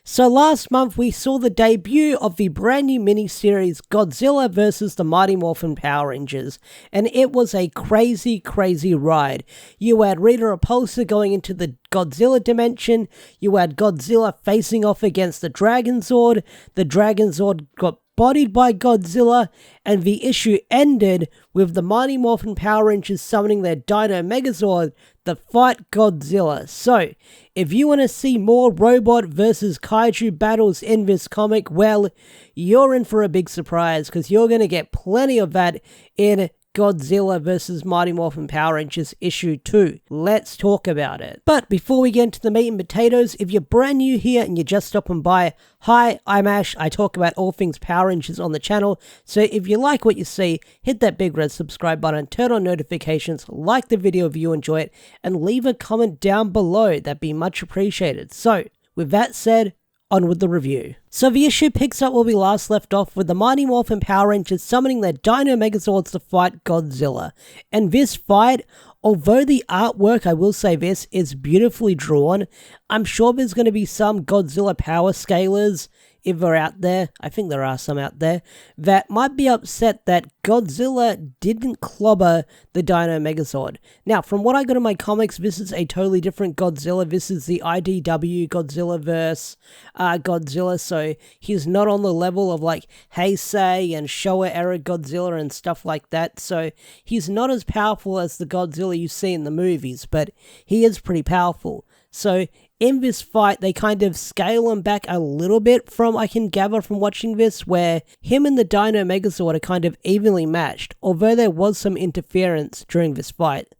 So last month we saw the debut of the brand new miniseries Godzilla vs. the Mighty Morphin Power Rangers, and it was a crazy ride. You had Rita Repulsa going into the Godzilla dimension, you had Godzilla facing off against the DragonZord got bodied by Godzilla, and the issue ended with the Mighty Morphin Power Rangers summoning their Dino Megazord to fight Godzilla. So, if you want to see more robot versus kaiju battles in this comic, well, you're in for a big surprise, because you're going to get plenty of that in Godzilla vs. Mighty Morphin Power Rangers issue 2. Let's talk about it. But before we get into the meat and potatoes, if you're brand new here and you're just stopping by, hi, I'm Ash. I talk about all things Power Rangers on the channel. So if you like what you see, hit that big red subscribe button, turn on notifications, like the video if you enjoy it, and leave a comment down below. That'd be much appreciated. So, with that said, on with the review. So the issue picks up where we last left off with the Mighty Morphin Power Rangers summoning their Dino Megazords to fight Godzilla. And this fight, although the artwork, I will say this, is beautifully drawn, I'm sure there's going to be some Godzilla power scalers, if they're out there, I think there are some out there, that might be upset that Godzilla didn't clobber the Dino Megazord. Now, from what I got in my comics, this is a totally different Godzilla. This is the IDW Godzilla-verse Godzilla, so he's not on the level of like Heisei and Showa-era Godzilla and stuff like that, so he's not as powerful as the Godzilla you see in the movies, but he is pretty powerful. So, in this fight, they kind of scale him back a little bit from, I can gather from watching this, where him and the Dino Megazord are kind of evenly matched, although there was some interference during this fight.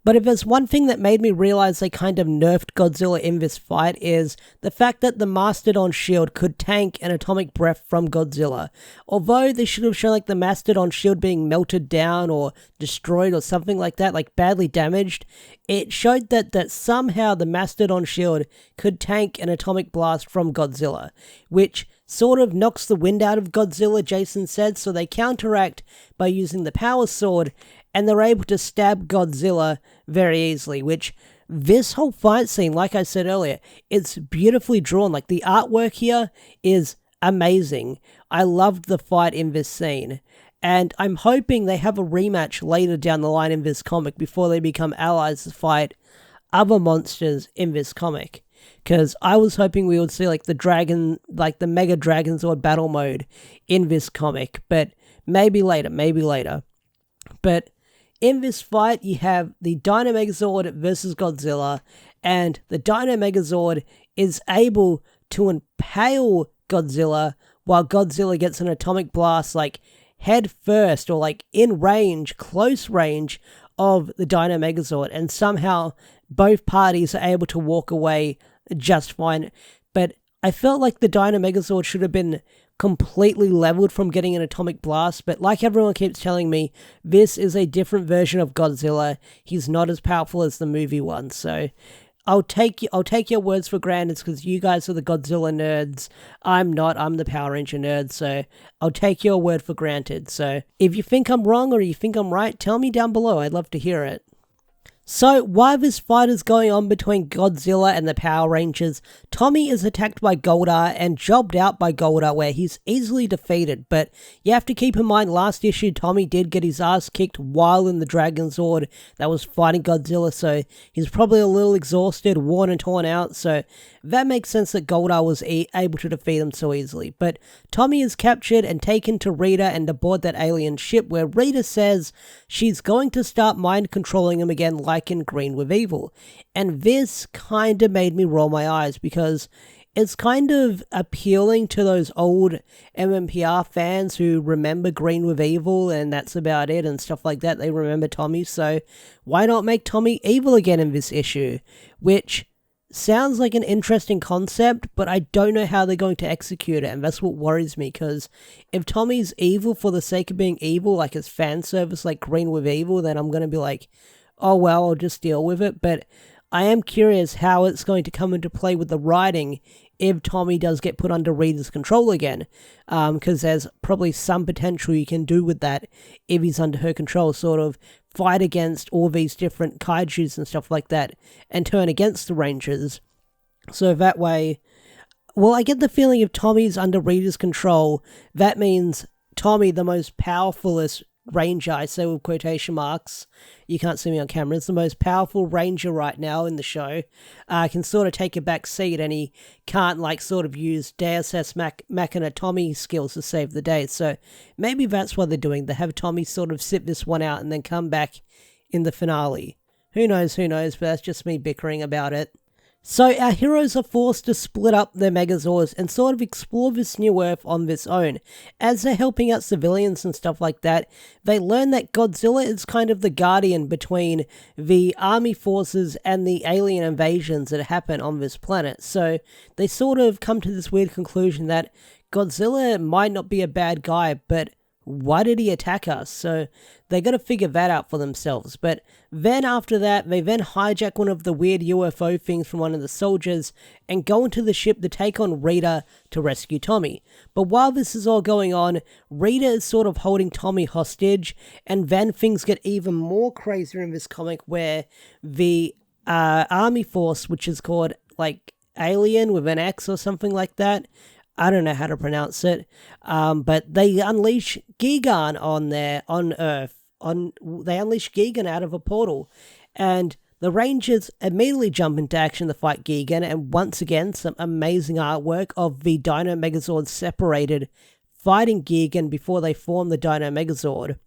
But if there's one thing that made me realize they kind of nerfed Godzilla in this fight is the fact that the Mastodon shield could tank an atomic breath from Godzilla. Although they should have shown like the Mastodon shield being melted down or destroyed or something like that, like badly damaged, it showed that somehow the Mastodon shield could tank an atomic blast from Godzilla, which sort of knocks the wind out of Godzilla, Jason said, so they counteract by using the power sword, and they're able to stab Godzilla very easily, which this whole fight scene, like I said earlier, it's beautifully drawn. Like, the artwork here is amazing. I loved the fight in this scene, and I'm hoping they have a rematch later down the line in this comic before they become allies to fight other monsters in this comic. Because I was hoping we would see like the Mega DragonZord battle mode in this comic, but maybe later. But in this fight, you have the Dino Megazord versus Godzilla, and the Dino Megazord is able to impale Godzilla while Godzilla gets an atomic blast like head first or like in range, close range of the Dino Megazord, and somehow both parties are able to walk away just fine. But I felt like the Dino Megazord should have been completely leveled from getting an atomic blast, but like everyone keeps telling me, this is a different version of Godzilla. He's not as powerful as the movie one, so I'll take your words for granted because you guys are the Godzilla nerds. I'm not, I'm the Power Ranger nerd, so I'll take your word for granted. So if you think I'm wrong or you think I'm right, tell me down below, I'd love to hear it. So, while this fight is going on between Godzilla and the Power Rangers, Tommy is attacked by Goldar and jobbed out by Goldar, where he's easily defeated, but you have to keep in mind last issue Tommy did get his ass kicked while in the DragonZord that was fighting Godzilla, so he's probably a little exhausted, worn and torn out, so that makes sense that Goldar was able to defeat him so easily. But Tommy is captured and taken to Rita and aboard that alien ship, where Rita says she's going to start mind controlling him again like in Green with Evil. And this kind of made me roll my eyes because it's kind of appealing to those old MMPR fans who remember Green with Evil and that's about it and stuff like that. They remember Tommy, so why not make Tommy evil again in this issue? Which sounds like an interesting concept, but I don't know how they're going to execute it, and that's what worries me, because if Tommy's evil for the sake of being evil, like as fan service like Green with Evil, then I'm going to be like, oh well, I'll just deal with it. But I am curious how it's going to come into play with the writing if Tommy does get put under Rita's control again, because there's probably some potential you can do with that if he's under her control, sort of fight against all these different kaijus and stuff like that, and turn against the Rangers. So that way, Well, I get the feeling if Tommy's under Rita's control, that means Tommy, the most powerfulest ranger, I say with quotation marks, you can't see me on camera, is the most powerful ranger right now in the show, can sort of take a back seat, and he can't, like, sort of use Deus Ex Machina Tommy skills to save the day. So maybe that's what they're doing. They have Tommy sort of sit this one out and then come back in the finale. Who knows, but that's just me bickering about it. So our heroes are forced to split up their Megazords and sort of explore this new Earth on their own. As they're helping out civilians and stuff like that, they learn that Godzilla is kind of the guardian between the army forces and the alien invasions that happen on this planet. So they sort of come to this weird conclusion that Godzilla might not be a bad guy, but why did he attack us? So they got to figure that out for themselves. But then after that, they then hijack one of the weird UFO things from one of the soldiers and go into the ship to take on Rita to rescue Tommy. But while this is all going on, Rita is sort of holding Tommy hostage, and then things get even more crazier in this comic where the army force, which is called like Alien with an X or something like that, I don't know how to pronounce it, but they unleash Gigan on Earth. They unleash Gigan out of a portal, and the Rangers immediately jump into action to fight Gigan, and once again, some amazing artwork of the Dino Megazord separated, fighting Gigan before they form the Dino Megazord.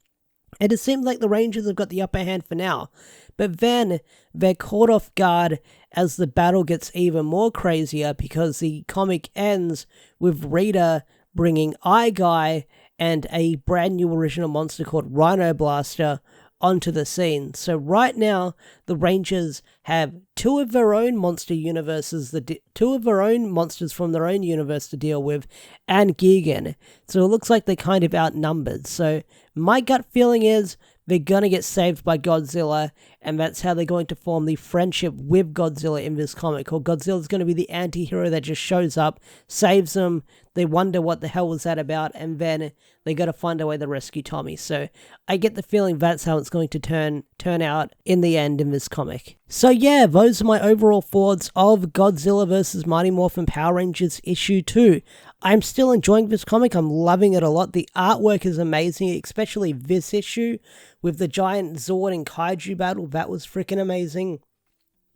And it seems like the Rangers have got the upper hand for now, but then they're caught off guard as the battle gets even more crazier, because the comic ends with Rita bringing Eye Guy and a brand new original monster called Rhino Blaster onto the scene. So right now, the Rangers have two of their own monster universes, two of their own monsters from their own universe to deal with, and Gigan. So it looks like they're kind of outnumbered. So my gut feeling is they're going to get saved by Godzilla, and that's how they're going to form the friendship with Godzilla in this comic. Or Godzilla's going to be the anti-hero that just shows up, saves them, they wonder what the hell was that about, and then they got to find a way to rescue Tommy. So I get the feeling that's how it's going to turn out in the end in this comic. So yeah, those are my overall thoughts of Godzilla vs. Mighty Morphin Power Rangers issue 2. I'm still enjoying this comic. I'm loving it a lot. The artwork is amazing, especially this issue with the giant Zord and Kaiju battle. That was freaking amazing.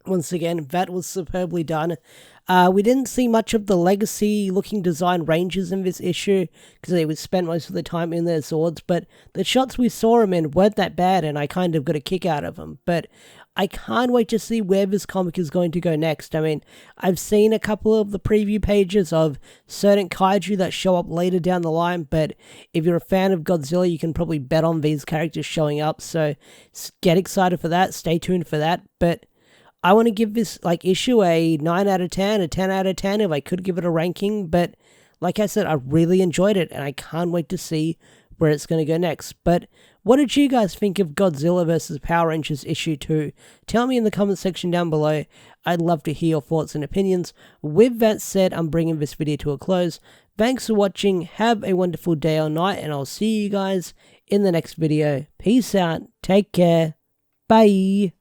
Once again, that was superbly done. We didn't see much of the legacy-looking design Rangers in this issue, because they would spend most of the time in their Zords, but the shots we saw them in weren't that bad, and I kind of got a kick out of them. But I can't wait to see where this comic is going to go next. I mean, I've seen a couple of the preview pages of certain kaiju that show up later down the line, but if you're a fan of Godzilla, you can probably bet on these characters showing up, so get excited for that, stay tuned for that. But I want to give this issue a 9 out of 10, a 10 out of 10 if I could give it a ranking, but like I said, I really enjoyed it, and I can't wait to see where it's going to go next. But what did you guys think of Godzilla vs. Power Rangers issue 2? Tell me in the comment section down below. I'd love to hear your thoughts and opinions. With that said, I'm bringing this video to a close. Thanks for watching. Have a wonderful day or night, and I'll see you guys in the next video. Peace out. Take care. Bye.